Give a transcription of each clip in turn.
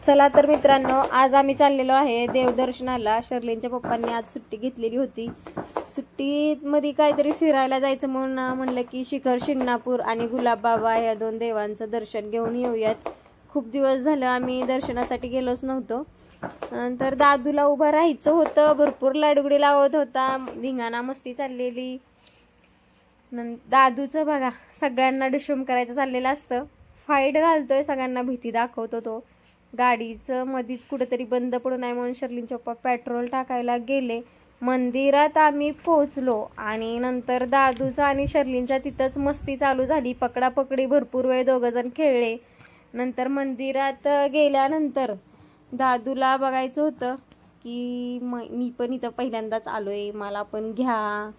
चला तर मित्रांनो, आज आम्ही चाललेलो आहे देवदर्शनाला। शर्लिनच्या पप्पांनी आज सुट्टी घेतलेली होती। सुट्टीमध्ये काहीतरी फिरायला जायचं म्हणून म्हणलं की शिखर शिंगणापूर आणि गुलाब बाबा या दोन देवांचं दर्शन घेऊन येऊयात। खूप दिवस झालं आम्ही दर्शनासाठी गेलोच नव्हतो। नंतर दादूला उभं राहायचं होतं, भरपूर लाडगुडी लावत होता, धिंगाणा मस्ती चाललेली। दादूचं बघा सगळ्यांना डिशूम करायचं चाललेलं असतं, फाईट घालतोय, सगळ्यांना भीती दाखवतो तो। गाडीचं मधीच कुठेतरी बंद पडू नये म्हणून शर्लिनचे पप्पा पेट्रोल टाकायला गेले। मंदिरात आम्ही पोहोचलो आणि नंतर दादूचा आणि शर्लिनचा तिथंच मस्ती चालू झाली, पकडापकडी भरपूर वेळ दोघं जण खेळले। नंतर मंदिरात गेल्यानंतर दादूला बघायचं होतं की मी पण इथं पहिल्यांदाच आलोय, मला पण घ्या।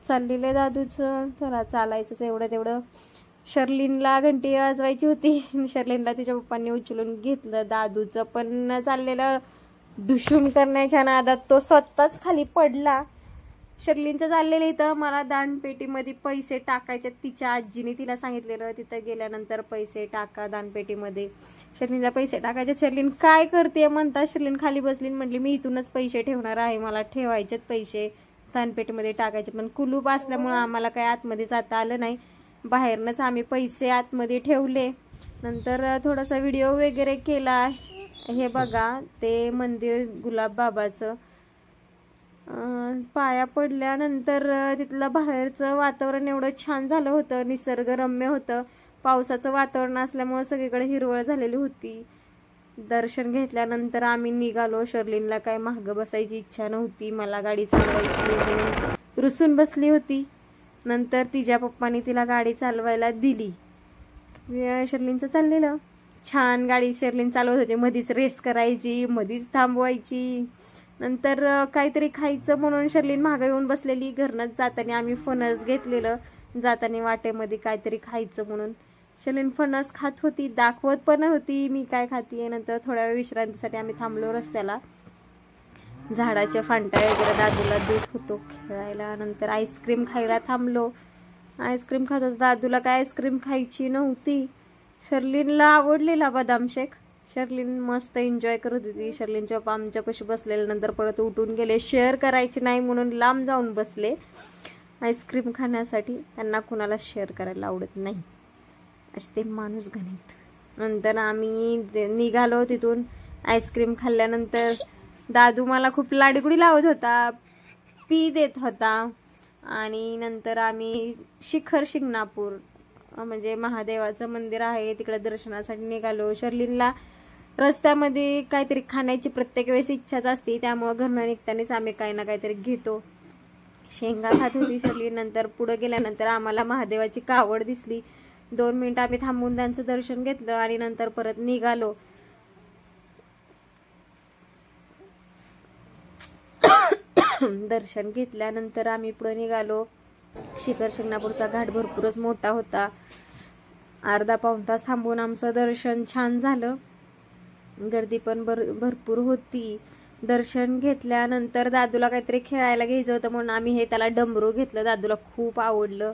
चाललेलं दादूचं, चला चालायचंच एवढं तेवढं। शर्लिनला घंटी वाजवायची होती, शर्लिनला तिच्या पप्पांनी उचलून घेतलं। दादूचं पण चाललेलं डुशूम करण्याच्या नादात तो स्वतःच खाली पडला। शर्लिनचं चाललेलं इथं मला दानपेटीमध्ये पैसे टाकायचे, तिच्या आजीने तिला सांगितलेलं तिथं गेल्यानंतर पैसे टाका दानपेटीमध्ये। शर्लिनला पैसे टाकायचे। शर्लिन काय करते म्हणता शर्लिन खाली बसली, म्हटली मी इथूनच पैसे ठेवणार आहे, मला ठेवायचेत पैसे दानपेटीमध्ये टाकायचे। पण कुलूप असल्यामुळं आम्हाला काय आतमध्ये जाता आलं नाही, बाहेरनच आम्ही पैसे आतमध्ये ठेवले। नंतर थोडासा व्हिडिओ वगैरे केला। हे बघा ते मंदिर गुलाब बाबाचं, पाया पडल्यानंतर तिथलं बाहेरचं वातावरण एवढं छान झालं होतं, निसर्गरम्य होतं। पावसाचं वातावरण असल्यामुळे सगळीकडे हिरवळ झालेली होती। दर्शन घेतल्यानंतर आम्ही निघालो। शर्लिनला काय मागं बसायची इच्छा नव्हती, मला गाडी चालवायची म्हणून रुसून बसली होती। नंतर तिच्या पप्पांनी तिला गाडी चालवायला दिली। शर्लिनचं चाललेलं छान, गाडी शर्लिन चालवत होती, मधीच रेस करायची, मधीच थांबवायची। नंतर काहीतरी खायचं म्हणून शर्लिन मागं येऊन बसलेली। घरनंच जाताना आम्ही फणस घेतलेलं, जाताना वाटेमध्ये काहीतरी खायचं म्हणून शर्लिन फणस खात होती, दाखवत पण होती मी काय खातीये। नंतर थोड्या वेळ विश्रांतीसाठी आम्ही थांबलो रस्त्याला, झाडाच्या फांट्या वगैरे दादूला देत होतो खेळायला। नंतर आईस्क्रीम खायला थांबलो, आईस्क्रीम खात होतो। दादूला काय आईस्क्रीम खायची नव्हती, शर्लिनला आवडलेला बदाम शेक। शर्लिन मस्त एन्जॉय करत होती। शर्लिनच्या पप्पा आमच्यापाशी बसलेले, नंतर परत उठून गेले, शेअर करायचे नाही म्हणून लांब जाऊन बसले आईस्क्रीम खाण्यासाठी। त्यांना कुणाला शेअर करायला आवडत नाही, असे ते माणूस गणित। नंतर आम्ही निघालो तिथून। आईस्क्रीम खाल्ल्यानंतर दादू मला खूप लाडगुडी लावत होता, पी देत होता। आणि नंतर आम्ही शिखर शिंगणापूर म्हणजे महादेवाचं मंदिर आहे तिकडे दर्शनासाठी निघालो। शर्लिनला रस्त्यामध्ये काहीतरी खाण्याची प्रत्येक वेळेस इच्छाच असते, त्यामुळे घरनं निघतानाच आम्ही काही ना काहीतरी घेतो। शेंगा खात होती शर्लिन। नंतर पुढे गेल्यानंतर आम्हाला महादेवाची कावड दिसली, 2 मिनिटं आम्ही थांबून त्यांचं दर्शन घेतलं आणि नंतर परत निघालो। दर्शन घेतल्यानंतर आम्ही पुढे निघालो। शिखर शिंगणापूरचा घाट भरपूरच मोठा होता, अर्धा पाऊण तास थांबून आमचं दर्शन छान झालं। गर्दी पण भरपूर होती। दर्शन घेतल्यानंतर दादूला काहीतरी खेळायला घ्यायचं होतं म्हणून आम्ही हे त्याला डमरू घेतलं, दादूला खूप आवडलं।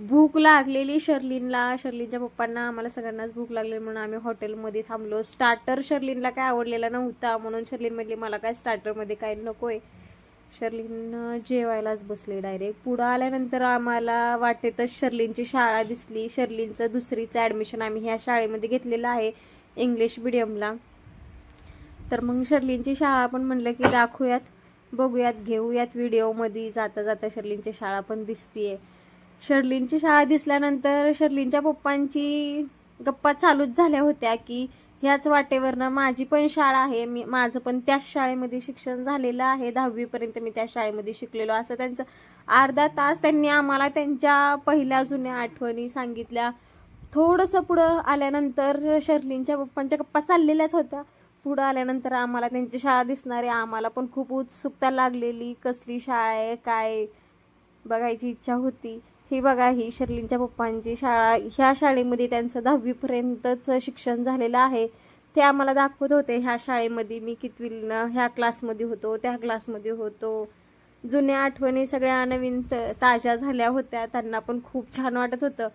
भूक लागलेली शर्लिनला, शर्लिनच्या पप्पांना, आम्हाला सगळ्यांनाच भूक लागलेली म्हणून आम्ही हॉटेलमध्ये थांबलो। स्टार्टर शर्लिनला काय आवडलेला नव्हता म्हणून शर्लिन म्हटली मला काय स्टार्टरमध्ये काय नकोय। शर्लिन जेवायलाच बसले डायरेक्ट। पुढं आल्यानंतर आम्हाला वाटेतच शर्लिनची शाळा दिसली। शर्लिनचं 2रीचं ॲडमिशन आम्ही ह्या शाळेमध्ये घेतलेलं आहे, इंग्लिश मिडियमला। तर मग शर्लिनची शाळा पण म्हणलं की दाखवूयात, बघूयात, घेऊयात व्हिडिओमध्ये। जाता जाता शर्लिनची शाळा पण दिसतीये। शर्लिनची शाळा दिसल्यानंतर शर्लिनच्या पप्पांची गप्पा चालूच झाल्या होत्या की ह्याच वाटेवरनं माझी पण शाळा आहे, माझं पण त्याच शाळेमध्ये शिक्षण झालेलं आहे, 10वी पर्यंत मी त्या शाळेमध्ये शिकलेलो। असं त्यांचं अर्धा तास त्यांनी आम्हाला त्यांच्या पहिल्या जुन्या आठवणी सांगितल्या। थोडंसं पुढं आल्यानंतर शर्लिनच्या पप्पांच्या गप्पा चाललेल्याच होत्या। पुढं आल्यानंतर आम्हाला त्यांची शाळा दिसणार आहे, आम्हाला पण खूप उत्सुकता लागलेली, कसली शाळा आहे काय बघायची इच्छा होती। ही बघा, ही शर्लिनच्या पप्पांची शाळा, ह्या शाळेमध्ये त्यांचं 10वी पर्यंतच शिक्षण झालेलं आहे। ते आम्हाला दाखवत होते ह्या शाळेमध्ये मी कितवीला ह्या क्लासमध्ये होतो, त्या क्लासमध्ये होतो। जुन्या आठवणी सगळ्या नवीन ताज्या झाल्या होत्या, त्यांना पण खूप छान वाटत होतं।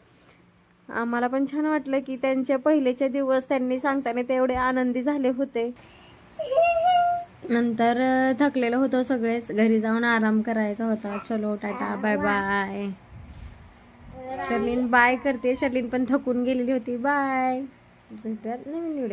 आम्हाला पण छान वाटलं की त्यांचे पहिलेचे दिवस त्यांनी सांगताना ते एवढे आनंदी झाले होते. नंतर थकलेलो होतो सगळेच, घरी जाऊन आराम करायचा होता. चलो tata bye bye. Sherlin bye करते, शर्लिन पण थकून गेलेली होती. बाय. भेटूयात नवीन व्हिडिओ.